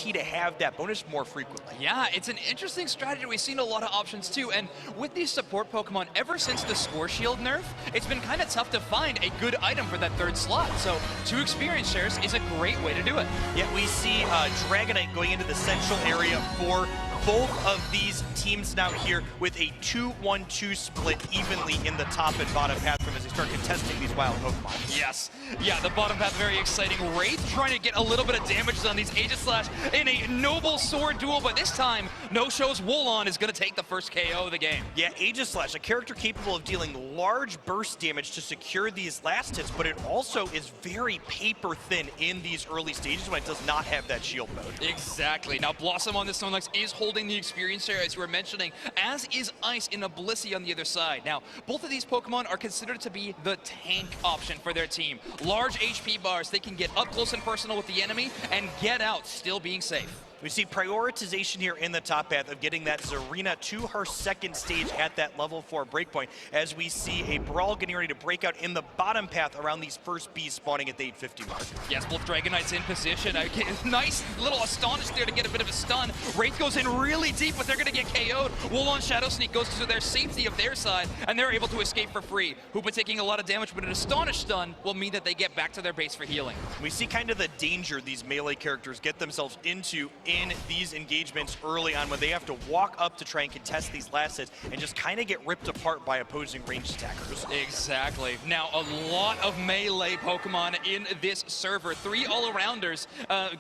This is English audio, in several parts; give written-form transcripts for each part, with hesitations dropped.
guarantee to have that bonus more frequently. Yeah, it's an interesting strategy. We've seen a lot of options too, and with these support Pokemon, ever since the Score Shield nerf, it's been kind of tough to find a good item for that third slot, so 2 experience shares is a great way to do it. Yeah, we see Dragonite going into the central area for both of these teams now here with a 2-1-2 split evenly in the top and bottom path from as they start contesting these wild Pokemon. Yes. Yeah, the bottom path very exciting. Wraith trying to get a little bit of damage on these Aegislash in a noble sword duel, but this time, No-Show's Woolon is going to take the first KO of the game. Yeah, Aegislash, a character capable of dealing large burst damage to secure these last hits, but it also is very paper thin in these early stages when it does not have that shield mode. Exactly. Now, Blossom on the Snorlax is holding the experience share, as you were mentioning, as is Ice in a Blissey on the other side. Now, both of these Pokemon are considered to be the tank option for their team. Large HP bars, they can get up close and personal with the enemy and get out, still being safe. We see prioritization here in the top path of getting that Zarina to her second stage at that level 4 breakpoint, as we see a Brawl getting ready to break out in the bottom path around these first bees spawning at the 850 mark. Yes, both Dragonites in position. Nice little Astonish there to get a bit of a stun. Wraith goes in really deep, but they're going to get KO'd. Woolon Shadow Sneak goes to their safety of their side, and they're able to escape for free. Hoopa taking a lot of damage, but an Astonish stun will mean that they get back to their base for healing. We see kind of the danger these melee characters get themselves into in these engagements early on when they have to walk up to try and contest these last hits and just kind of get ripped apart by opposing ranged attackers. Exactly. Now, a lot of melee Pokemon in this server. 3 all-arounders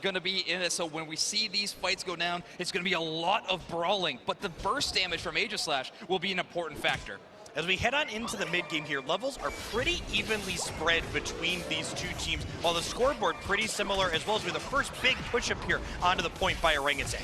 going to be in it, so when we see these fights go down, it's going to be a lot of brawling, but the burst damage from Aegislash will be an important factor. As we head on into the mid-game here, levels are pretty evenly spread between these two teams, while the scoreboard pretty similar, as well as with the first big push-up here onto the point by Orangutan.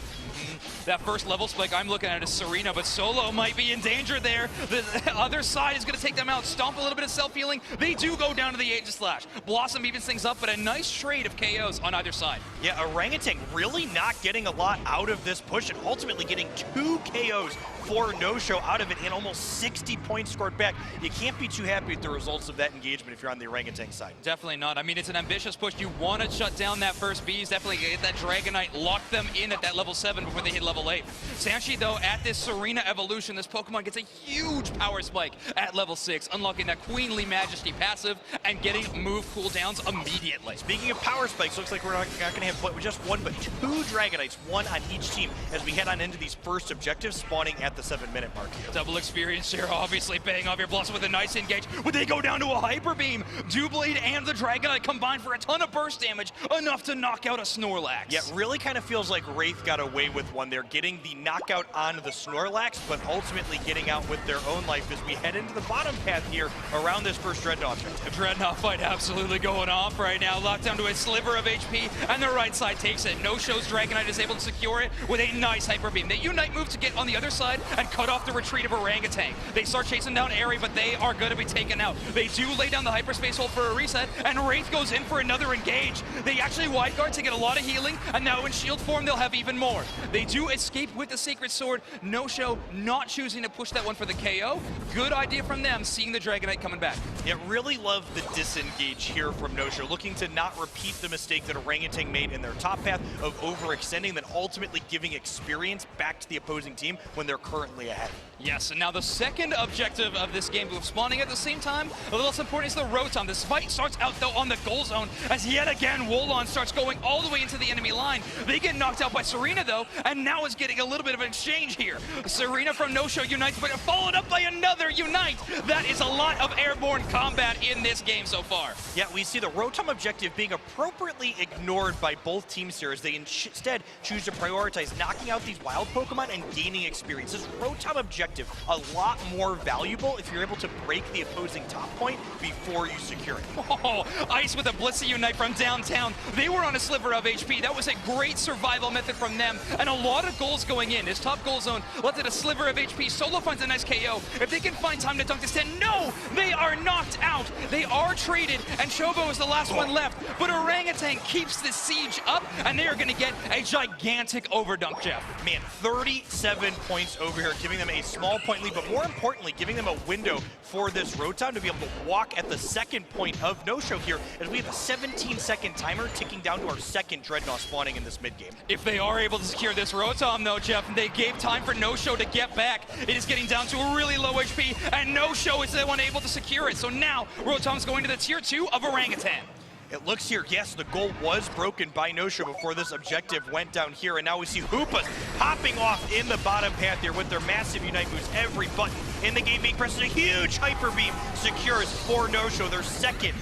That first level spike I'm looking at is Serena, but Solo might be in danger there. The other side is going to take them out, stomp a little bit of self-healing. They do go down to the Aegislash. Blossom evens things up, but a nice trade of KOs on either side. Yeah, Orangutan really not getting a lot out of this push and ultimately getting 2 KOs for No-Show out of it and almost 60 points scored back. You can't be too happy with the results of that engagement if you're on the Orangutan side. Definitely not. I mean, it's an ambitious push. You want to shut down that first bees, definitely get that Dragonite, lock them in at that level 7 before they hit level 8. Sanshi, though, at this Serena evolution, this Pokemon gets a huge power spike at level 6, unlocking that Queenly Majesty passive and getting move cooldowns immediately. Speaking of power spikes, looks like we're not going to have just 1 but 2 Dragonites, 1 on each team, as we head on into these first objectives spawning at the 7-minute mark here. Double experience share, obviously paying off your Blossom with a nice engage. Would they go down to a Hyper Beam? Doublade and the Dragonite combined for a ton of burst damage, enough to knock out a Snorlax. Yeah, really kind of feels like Wraith got away with one there, getting the knockout on the Snorlax, but ultimately getting out with their own life as we head into the bottom path here around this first Dreadnought objective. The Dreadnought fight absolutely going off right now, locked down to a sliver of HP, and the right side takes it. No-Show's Dragonite is able to secure it with a nice Hyper Beam. They Unite move to get on the other side and cut off the retreat of Orangutan. They start chasing down Airy, but they are going to be taken out. They do lay down the hyperspace hold for a reset, and Wraith goes in for another engage. They actually wide guard to get a lot of healing, and now in shield form, they'll have even more. They do escape with the Sacred Sword. No-Show not choosing to push that one for the KO. Good idea from them, seeing the Dragonite coming back. Yeah, really love the disengage here from No-Show, looking to not repeat the mistake that Orangutan made in their top path of overextending, then ultimately giving experience back to the opposing team when they're currently ahead. Yes, and now the second objective of this game, spawning at the same time, a little less important is the Rotom. This fight starts out, though, on the goal zone, as yet again, Woolon starts going all the way into the enemy line. They get knocked out by Serena, though, and now is getting a little bit of an exchange here. Serena from No-Show unites, but followed up by another Unite. That is a lot of airborne combat in this game so far. Yeah, we see the Rotom objective being appropriately ignored by both teams here, as they instead choose to prioritize knocking out these wild Pokemon and gaining experience. This Rotom objective, a lot more valuable if you're able to break the opposing top point before you secure it. Oh, Ice with a Blissey Unite from downtown. They were on a sliver of HP. That was a great survival method from them, and a lot of goals going in. His top goal zone left it a sliver of HP. Solo finds a nice KO. If they can find time to dunk this 10, no! They are knocked out. They are are traded, and Chobo is the last one left. But Orangutan keeps the siege up, and they are going to get a gigantic overdunk, Jeff. Man, 37 points over here, giving them a small point lead, but more importantly, giving them a window for this Rotom to be able to walk at the second point of no-show here, as we have a 17-second timer ticking down to our second Dreadnought spawning in this mid-game. If they are able to secure this Rotom, though, Jeff, they gave time for no-show to get back. It is getting down to a really low HP, and no-show is the one able to secure it. So now, Rotom's going to the tier 2 of Orangutan. It looks here, yes, the goal was broken by no-show before this objective went down here, and now we see Hoopas popping off in the bottom path here with their massive Unite moves. Every button in the game being pressed, a huge Hyper Beam secures for no-show, their second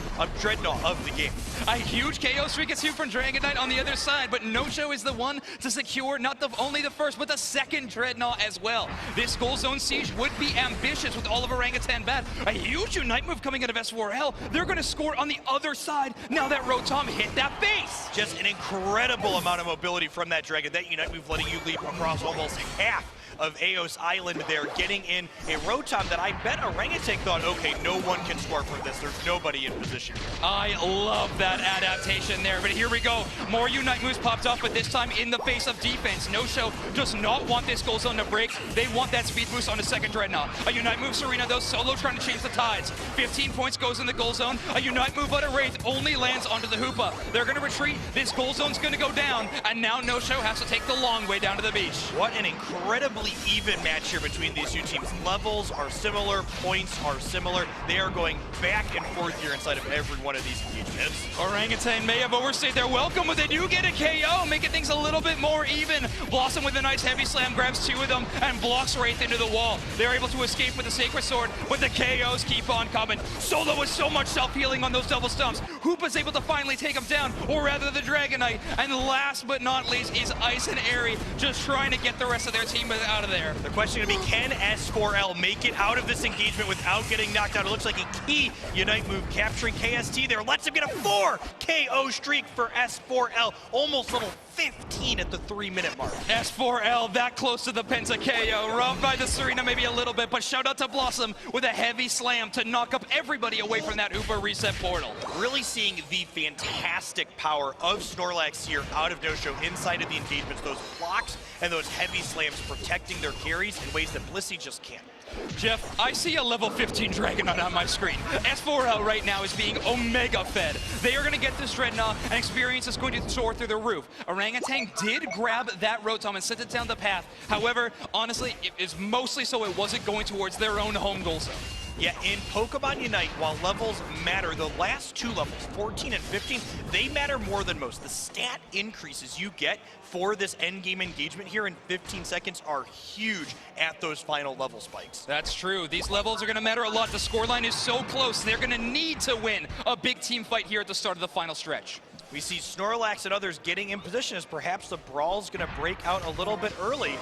Dreadnought of the game. A huge KO streak is here from Dragon Knight on the other side, but no-show is the one to secure not only the first, but the second Dreadnought as well. This goal zone siege would be ambitious with all of Orangutan bad. A huge Unite move coming out of S4L. They're going to score on the other side now that Rotom hit that base. Just an incredible amount of mobility from that Dragon. That Unite move letting you leap across almost half of Eos Island there, getting in a Rotom that I bet Orangutan thought, okay, no one can score from this. There's nobody in position. I love that adaptation there, but here we go. More Unite moves popped off, but this time in the face of defense. No-show does not want this goal zone to break. They want that speed boost on the second Dreadnought. A Unite move, Serena, though, solo trying to change the tides. 15 points goes in the goal zone. A Unite move out of Wraith only lands onto the Hoopa. They're going to retreat. This goal zone's going to go down, and now No-show has to take the long way down to the beach. What an incredibly even match here between these two teams. Levels are similar, points are similar. They are going back and forth here inside of every one of these engagements. Orangutan may have overstayed their welcome, but they do get a KO, making things a little bit more even. Blossom with a nice heavy slam grabs two of them and blocks Wraith into the wall. They're able to escape with the Sacred Sword, but the KOs keep on coming. Solo with so much self-healing on those double stumps. Hoopa's able to finally take him down, or rather the Dragon Knight. And last but not least is Ice and Airy, just trying to get the rest of their team out of there. The question going to be, can S4L make it out of this engagement without getting knocked out? It looks like a key Unite move capturing KST there. Lets him get a 4 KO streak for S4L. Almost level 15 at the 3-minute mark. S4L that close to the Penta KO. Robbed by the Serena maybe a little bit, but shout out to Blossom with a heavy slam to knock up everybody away from that Uber reset portal. Really seeing the fantastic power of Snorlax here out of no-show inside of the engagements. Those blocks and those heavy slams protecting their carries in ways that Blissey just can't. Jeff, I see a level 15 Dragonite on my screen. S4L right now is being Omega fed. They are going to get this Dreadnought, and experience is going to soar through the roof. Orangutan did grab that Rotom and sent it down the path. However, honestly, it is mostly so it wasn't going towards their own home goal zone. Yeah, in Pokemon Unite, while levels matter, the last two levels, 14 and 15, they matter more than most. The stat increases you get for this endgame engagement here in 15 seconds are huge at those final level spikes. That's true. These levels are going to matter a lot. The scoreline is so close. They're going to need to win a big team fight here at the start of the final stretch. We see Snorlax and others getting in position as perhaps the brawl's going to break out a little bit early.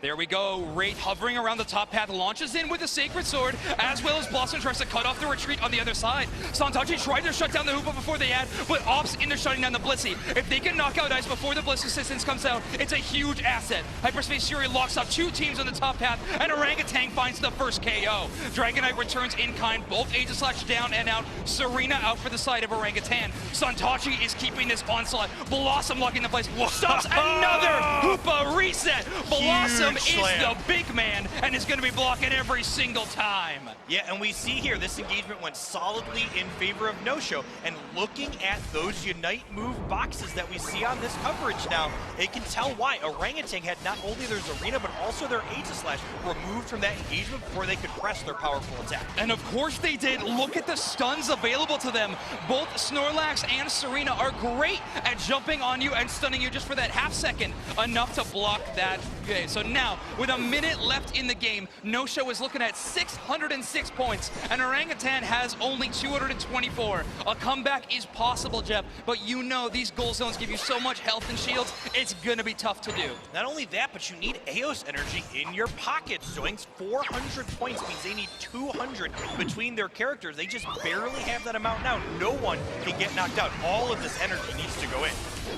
There we go. Wraith hovering around the top path, launches in with a Sacred Sword, as well as Blossom tries to cut off the retreat on the other side. Santachi tried to shut down the Hoopa before they had, but opts into shutting down the Blissey. If they can knock out Ice before the Bliss assistance comes out, it's a huge asset. Hyperspace Fury locks up two teams on the top path, and Orangutan finds the first KO. Dragonite returns in kind, both Aegislash down and out. Serena out for the side of Orangutan. Santachi is keeping this onslaught. Blossom locking the place. Stops another Hoopa reset. Blossom is the big man and is going to be blocking every single time. Yeah, and we see here this engagement went solidly in favor of no-show. And looking at those Unite move boxes that we see on this coverage now, it can tell why. Orangutan had not only their Zarina, but also their Aegislash removed from that engagement before they could press their powerful attack. And of course they did. Look at the stuns available to them. Both Snorlax and Serena are great at jumping on you and stunning you just for that half second, enough to block that. Okay, so now, with a minute left in the game, no-show is looking at 606 points, and Orangutan has only 224. A comeback is possible, Jeff, but you know these goal zones give you so much health and shields, it's gonna be tough to do. Not only that, but you need Eos energy in your pockets. Zoinks 400 points means they need 200 between their characters. They just barely have that amount now. No one can get knocked out. All of this energy needs to go in.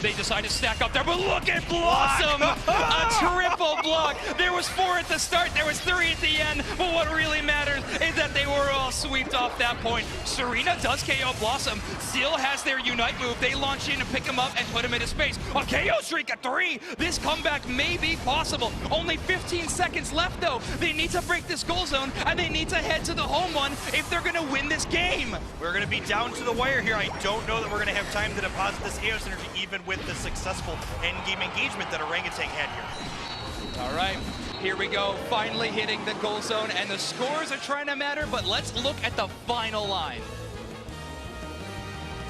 They decide to stack up there, but look at Blossom! A triple block. There was 4 at the start, there was 3 at the end, but what really matters is that they were all swept off that point. Serena does KO Blossom, still has their Unite move. They launch in and pick him up and put him into space. A KO streak at 3. This comeback may be possible. Only 15 seconds left though. They need to break this goal zone and they need to head to the home one if they're gonna win this game. We're going to be down to the wire here. I don't know that we're going to have time to deposit this AOS energy even with the successful end-game engagement that Orangutan had here. All right, here we go. Finally hitting the goal zone, and the scores are trying to matter, but let's look at the final line.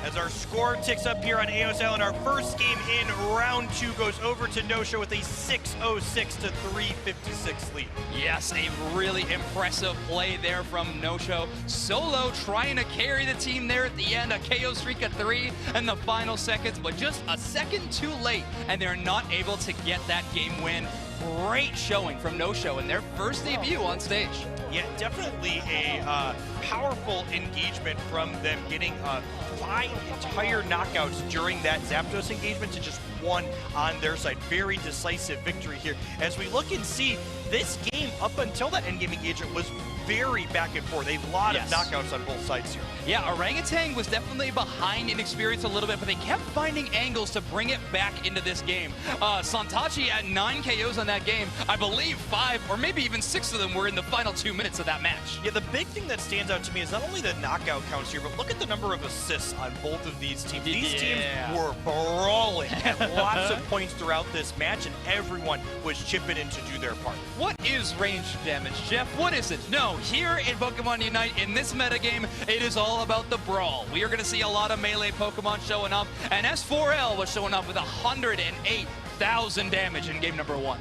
As our score ticks up here on AOS Island, our first game in round 2 goes over to No-Show with a 606 to 356 lead. Yes, a really impressive play there from No-Show. Solo trying to carry the team there at the end, a KO streak at 3 in the final seconds, but just a second too late, and they're not able to get that game win. Great showing from No-Show in their first debut on stage. Yeah, definitely a powerful engagement from them, getting 5 entire knockouts during that Zapdos engagement to just 1 on their side. Very decisive victory here. As we look and see, this game, up until that endgame engagement, was very back and forth. A lot of knockouts on both sides here. Yeah, Orangutan was definitely behind in experience a little bit, but they kept finding angles to bring it back into this game. Santachi at 9 KOs on that game. I believe 5 or maybe even 6 of them were in the final 2 minutes of that match. Yeah, the big thing that stands out to me is not only the knockout counts here, but look at the number of assists on both of these teams. These teams were brawling at lots of points throughout this match, and everyone was chipping in to do their part. What is range damage, Jeff? What is it? No, here in Pokemon Unite, in this metagame, it is all about the brawl. We are going to see a lot of melee Pokemon showing up, and S4L was showing up with 108,000 damage in game number 1.